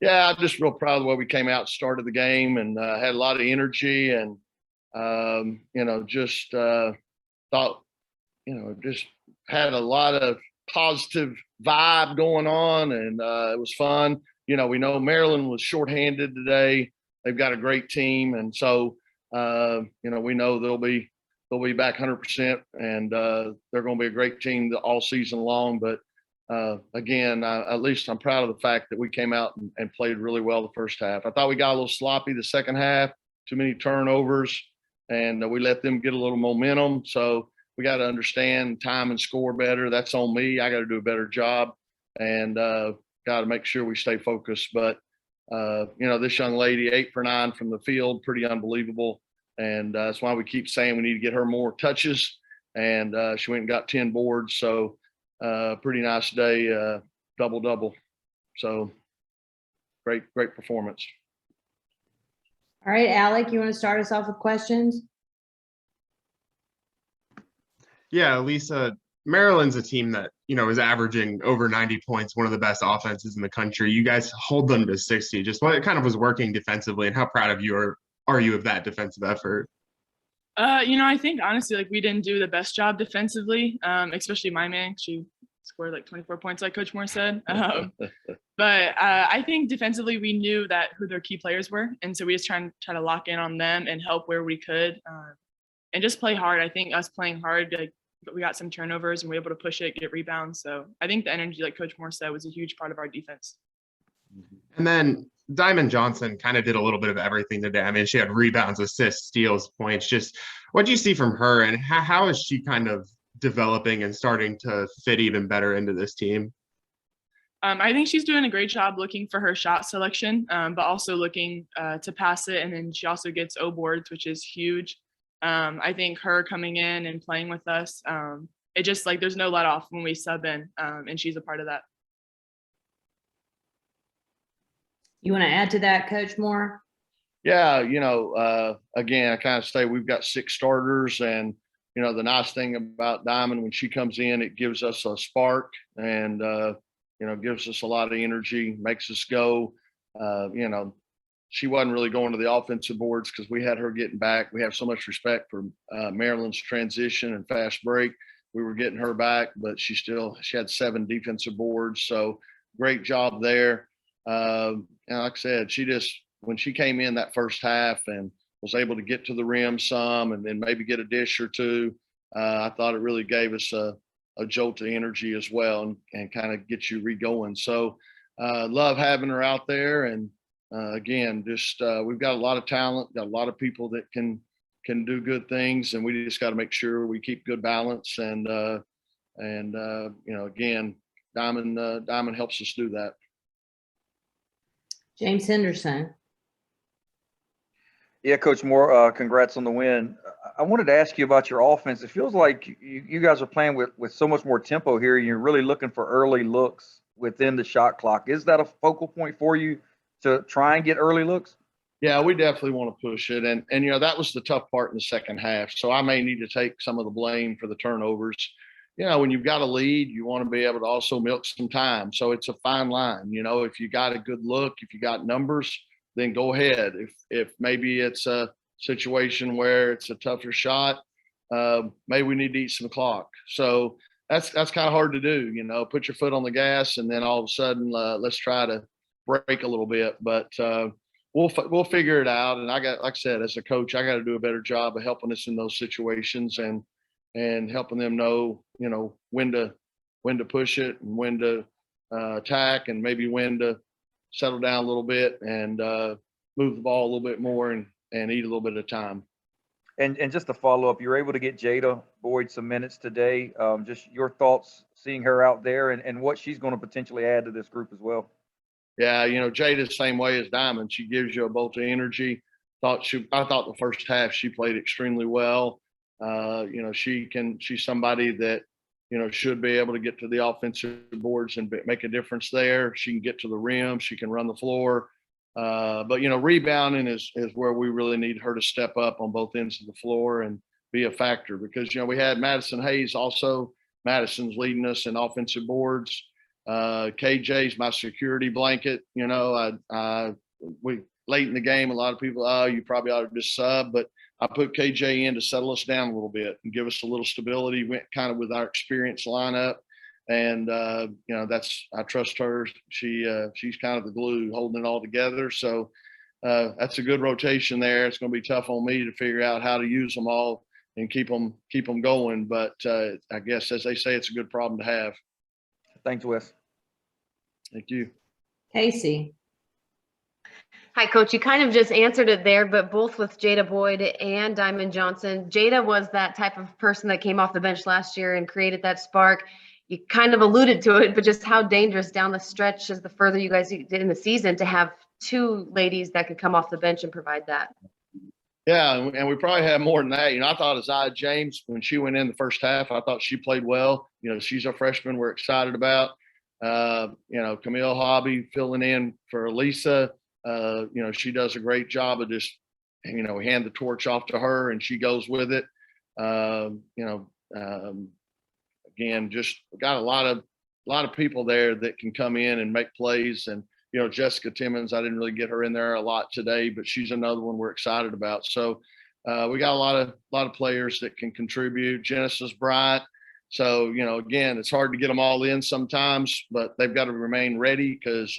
Yeah, I'm just real proud of the way we came out, started the game, and had a lot of energy, and just thought, just had a lot of positive vibe going on, and it was fun. We know Maryland was shorthanded today. They've got a great team, and so we know they'll be back 100%, and they're going to be a great team all season long. But again, at least I'm proud of the fact that we came out and played really well the first half. I thought we got a little sloppy the second half, too many turnovers, and we let them get a little momentum. So we got to understand time and score better. That's on me. I got to do a better job, and got to make sure we stay focused. But this young lady, 8 for 9 from the field, pretty unbelievable. And that's why we keep saying we need to get her more touches. And she went and got 10 boards. So pretty nice day, double. So great performance. All right, Alec, you want to start us off with questions? Yeah, Elissa, Maryland's a team that, is averaging over 90 points, one of the best offenses in the country. You guys hold them to 60. Just what kind of was working defensively, and how proud of you are you of that defensive effort? I think honestly, we didn't do the best job defensively, especially my man. She scored 24 points, like Coach Moore said. But I think defensively, we knew that who their key players were, and so we just try to lock in on them and help where we could, and just play hard. I think us playing hard, we got some turnovers and we were able to push it, get rebounds. So I think the energy, like Coach Moore said, was a huge part of our defense. And then Diamond Johnson kind of did a little bit of everything today. I mean, she had rebounds, assists, steals, points. Just what do you see from her, and how is she kind of developing and starting to fit even better into this team? I think she's doing a great job looking for her shot selection, but also looking to pass it. And then she also gets O boards, which is huge. I think her coming in and playing with us, it just there's no let off when we sub in, and she's a part of that. You want to add to that, Coach Moore? Yeah, again, I kind of say we've got 6 starters, and the nice thing about Diamond, when she comes in, it gives us a spark, and gives us a lot of energy, makes us go. She wasn't really going to the offensive boards because we had her getting back. We have so much respect for Maryland's transition and fast break. We were getting her back, but she had 7 defensive boards. So great job there. And like I said, when she came in that first half and was able to get to the rim some and then maybe get a dish or two, I thought it really gave us a jolt of energy as well, and kind of get you re-going. So love having her out there. And again, just we've got a lot of talent, got a lot of people that can do good things, and we just got to make sure we keep good balance. And again, Diamond helps us do that. James Henderson. Yeah, Coach Moore, congrats on the win. I wanted to ask you about your offense. It feels like you guys are playing with so much more tempo here. You're really looking for early looks within the shot clock. Is that a focal point for you to try and get early looks? Yeah, we definitely want to push it. And that was the tough part in the second half. So I may need to take some of the blame for the turnovers. When you've got a lead, you want to be able to also milk some time. So it's a fine line. If you got a good look, if you got numbers, then go ahead. If maybe it's a situation where it's a tougher shot, maybe we need to eat some clock. So that's kind of hard to do. Put your foot on the gas, and then all of a sudden, let's try to break a little bit. But we'll figure it out. And like I said, as a coach, I got to do a better job of helping us in those situations and helping them know, when to push it and when to attack, and maybe when to settle down a little bit and move the ball a little bit more and eat a little bit of time. And just to follow up, you're able to get Jada Boyd some minutes today. Just your thoughts seeing her out there and what she's going to potentially add to this group as well. Yeah, Jada's the same way as Diamond. She gives you a bolt of energy. I thought the first half she played extremely well. She's somebody that, should be able to get to the offensive boards and make a difference there. She can get to the rim. She can run the floor. But rebounding is where we really need her to step up on both ends of the floor and be a factor, because, we had Madison Hayes also. Madison's leading us in offensive boards. KJ's my security blanket. You know, we late in the game, a lot of people, oh, you probably ought to just sub, but I put KJ in to settle us down a little bit and give us a little stability. Went kind of with our experience lineup, and you know, I trust her. She's kind of the glue holding it all together. So that's a good rotation there. It's going to be tough on me to figure out how to use them all and keep them going. But I guess, as they say, it's a good problem to have. Thanks, Wes. Thank you. Casey. Hi, Coach. You kind of just answered it there, but both with Jada Boyd and Diamond Johnson, Jada was that type of person that came off the bench last year and created that spark. You kind of alluded to it, but just how dangerous down the stretch as the further you guys did in the season to have two ladies that could come off the bench and provide that. Yeah, and we probably have more than that. You know, I thought Isaiah James, when she went in the first half, I thought she played well. You know, she's a freshman we're excited about. You know, Camille Hobby filling in for Elissa. You know, she does a great job of just, you know, we hand the torch off to her and she goes with it. You know, again, just got a lot of people there that can come in and make plays. And, you know, Jessica Timmons, I didn't really get her in there a lot today, but she's another one we're excited about. So we got a lot of players that can contribute. Genesis Bryant. So, you know, again, it's hard to get them all in sometimes, but they've got to remain ready because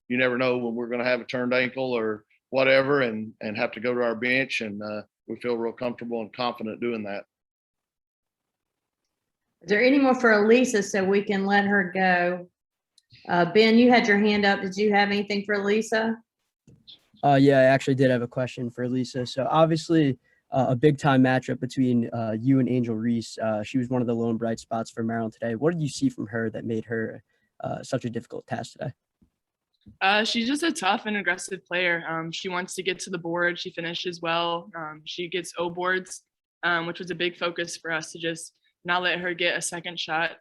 you never know when we're going to have a turned ankle or whatever and have to go to our bench. And we feel real comfortable and confident doing that. Is there any more for Elissa so we can let her go? Ben, you had your hand up. Did you have anything for Elissa? Yeah, I actually did have a question for Elissa. So obviously a big time matchup between you and Angel Reese. She was one of the lone bright spots for Maryland today. What did you see from her that made her such a difficult task today? She's just a tough and aggressive player. She wants to get to the board. She finishes well. She gets O boards, which was a big focus for us to just not let her get a second shot,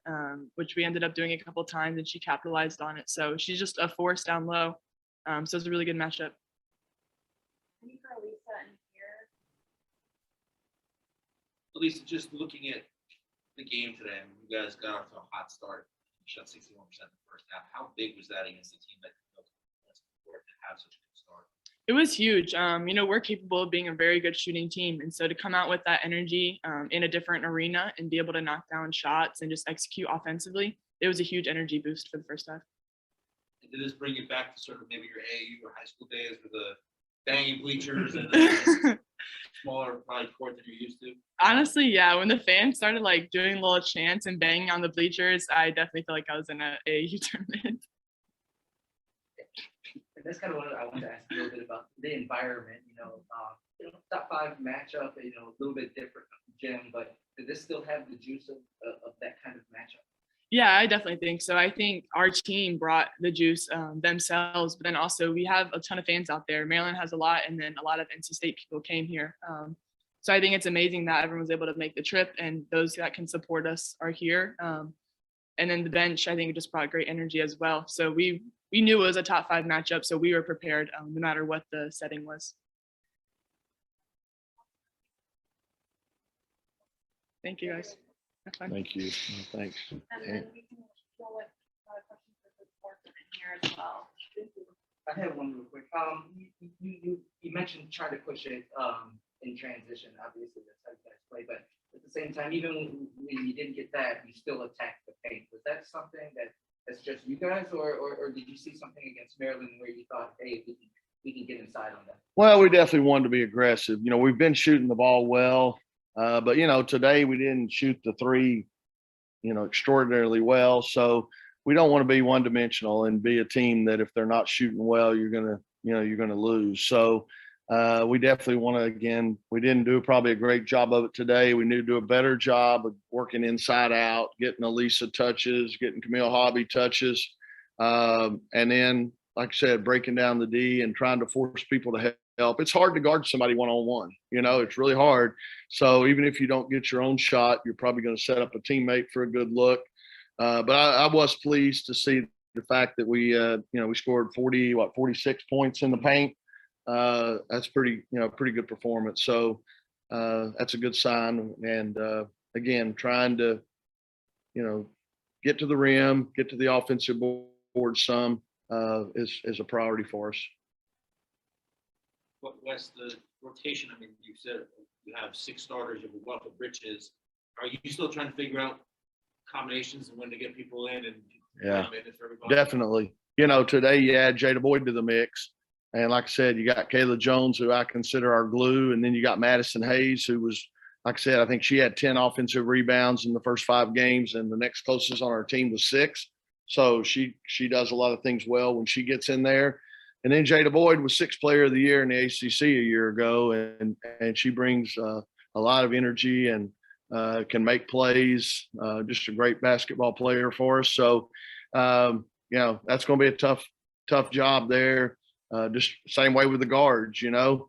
which we ended up doing a couple of times, and she capitalized on it. So she's just a force down low. So it's a really good matchup. Elissa, just looking at the game today, I mean, you guys got off to a hot start. You shot 61% in the first half. How big was that against a team that to have such a good start? It was huge. You know, we're capable of being a very good shooting team. And so to come out with that energy in a different arena and be able to knock down shots and just execute offensively, it was a huge energy boost for the first half. And did this bring you back to sort of maybe your AAU or high school days with the banging bleachers and the smaller probably court than you're used to? Honestly, yeah. When the fans started like doing little chants and banging on the bleachers, I definitely felt like I was in a AAU tournament. That's kind of what I wanted to ask a little bit about the environment. You know, top 5 matchup. You know, a little bit different gym, but did this still have the juice of that kind of matchup? Yeah, I definitely think so. I think our team brought the juice themselves, but then also we have a ton of fans out there. Maryland has a lot, and then a lot of NC State people came here. So I think it's amazing that everyone was able to make the trip, and those that can support us are here. And then the bench, I think, just brought great energy as well. So we knew it was a top 5 matchup, so we were prepared no matter what the setting was. Thank you, guys. Have fun. Thank you. Thanks. And then we can roll it questions for the board in here as well. I have one real quick. You mentioned trying to push it in transition. Obviously, that's how you guys play, but at the same time, even when you didn't get that, you still attacked the paint. Was that something that's just you guys, or did you see something against Maryland where you thought, hey, we can get inside on that? Well, we definitely wanted to be aggressive. You know, we've been shooting the ball well, but you know, today we didn't shoot the 3, you know, extraordinarily well. So we don't want to be one-dimensional and be a team that if they're not shooting well, you're gonna lose. So we definitely want to. Again, we didn't do probably a great job of it today. We need to do a better job of working inside out, getting Elissa touches, getting Camille Hobby touches, and then, like I said, breaking down the D and trying to force people to help. It's hard to guard somebody one-on-one. You know, it's really hard. So even if you don't get your own shot, you're probably going to set up a teammate for a good look. But I was pleased to see the fact that we scored 46 points in the paint. That's pretty good performance. So that's a good sign. And again, trying to, get to the rim, get to the offensive board some is a priority for us. What Wes, the rotation, I mean, you said you have 6 starters, you have a wealth of riches. Are you still trying to figure out combinations and when to get people in and Yeah, minutes for everybody? definitely. You know, today you add Jada Boyd to the mix. And like I said, you got Kayla Jones, who I consider our glue. And then you got Madison Hayes, who was, like I said, I think she had 10 offensive rebounds in the first 5 games, and the next closest on our team was 6. So she does a lot of things well when she gets in there. And then Jada Boyd was 6th player of the year in the ACC a year ago, and she brings a lot of energy and can make plays. Just a great basketball player for us. So, you know, that's going to be a tough job there. Just same way with the guards, you know,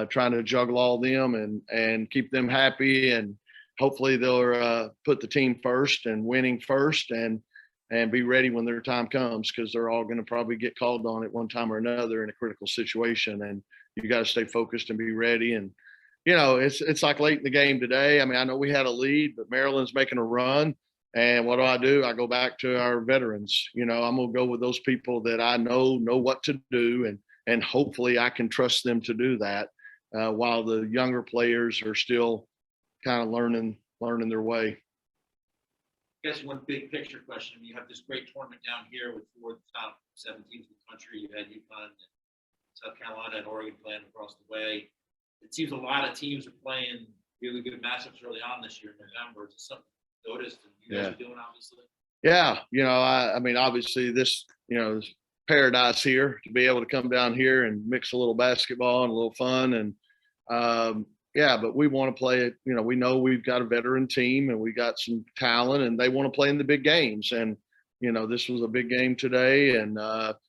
trying to juggle all them and keep them happy, and hopefully they'll put the team first and winning first and be ready when their time comes, because they're all going to probably get called on at one time or another in a critical situation, and you got to stay focused and be ready. And you know, it's like late in the game today. I mean, I know we had a lead, but Maryland's making a run. And what do? I go back to our veterans. You know, I'm gonna go with those people that I know what to do, and hopefully I can trust them to do that, while the younger players are still kind of learning their way. I guess one big picture question. You have this great tournament down here with 4 of the top 7 teams in the country. You had UConn, South Carolina, and Oregon playing across the way. It seems a lot of teams are playing really good matchups early on this year in November. Is something you noticed and you guys are doing, obviously? Yeah, you know, I mean, obviously this, you know, this paradise here to be able to come down here and mix a little basketball and a little fun. And yeah, but we want to play it. You know, we know we've got a veteran team and we got some talent, and they want to play in the big games. And, you know, this was a big game today. And,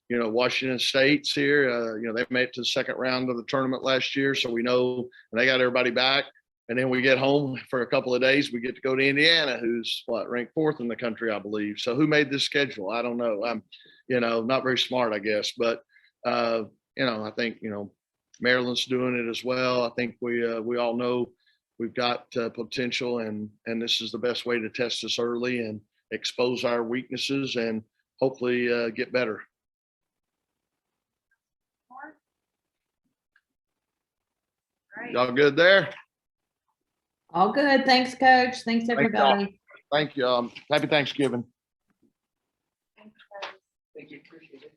you know, Washington State's here. You know, they made it to the 2nd round of the tournament last year. So we know, and they got everybody back. And then we get home for a couple of days. We get to go to Indiana, who's ranked 4th in the country, I believe. So who made this schedule? I don't know. I'm, you know, not very smart, I guess. But, you know, I think, you know, Maryland's doing it as well. I think we all know we've got potential, and this is the best way to test us early and expose our weaknesses and hopefully get better. Right. Y'all good there? All good. Thanks, Coach. Thanks, everybody. Thank you. Happy Thanksgiving. Thanks, guys. Thank you, appreciate it.